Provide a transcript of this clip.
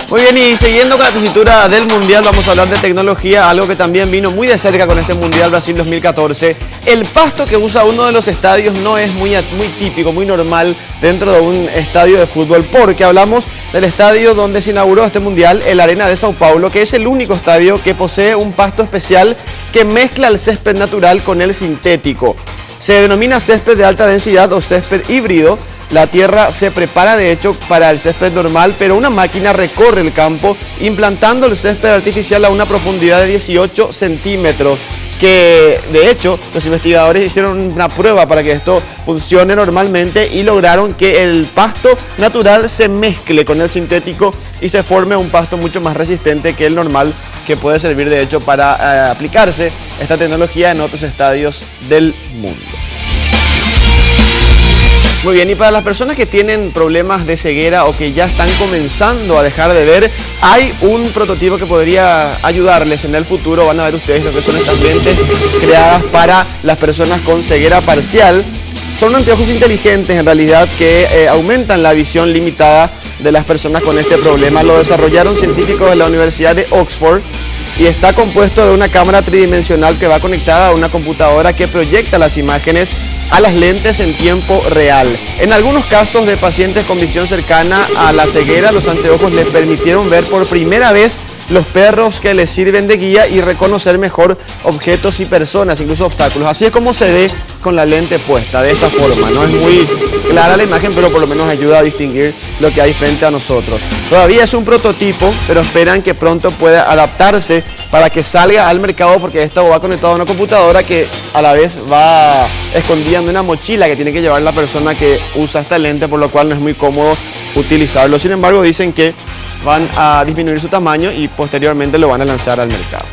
Muy bien, y siguiendo con la tesitura del Mundial, vamos a hablar de tecnología, algo que también vino muy de cerca con este Mundial Brasil 2014. El pasto que usa uno de los estadios no es muy típico, muy normal dentro de un estadio de fútbol, porque hablamos del estadio donde se inauguró este Mundial, el Arena de Sao Paulo, que es el único estadio que posee un pasto especial que mezcla el césped natural con el sintético. Se denomina césped de alta densidad o césped híbrido. La tierra se prepara de hecho para el césped normal, pero una máquina recorre el campo implantando el césped artificial a una profundidad de 18 centímetros. Que de hecho los investigadores hicieron una prueba para que esto funcione normalmente y lograron que el pasto natural se mezcle con el sintético y se forme un pasto mucho más resistente que el normal, que puede servir de hecho para aplicarse esta tecnología en otros estadios del mundo. Muy bien, y para las personas que tienen problemas de ceguera o que ya están comenzando a dejar de ver, hay un prototipo que podría ayudarles en el futuro. Van a ver ustedes lo que son estas lentes creadas para las personas con ceguera parcial. Son anteojos inteligentes en realidad que aumentan la visión limitada de las personas con este problema. Lo desarrollaron científicos de la Universidad de Oxford y está compuesto de una cámara tridimensional que va conectada a una computadora que proyecta las imágenes a las lentes en tiempo real. En algunos casos de pacientes con visión cercana a la ceguera, los anteojos les permitieron ver por primera vez los perros que les sirven de guía y reconocer mejor objetos y personas, incluso obstáculos. Así es como se ve con la lente puesta, de esta forma. No es muy clara la imagen, pero por lo menos ayuda a distinguir lo que hay frente a nosotros. Todavía es un prototipo, pero esperan que pronto pueda adaptarse para que salga al mercado, porque esto va conectado a una computadora que a la vez va escondida en una mochila que tiene que llevar la persona que usa esta lente, por lo cual no es muy cómodo utilizarlo. Sin embargo, dicen que van a disminuir su tamaño y posteriormente lo van a lanzar al mercado.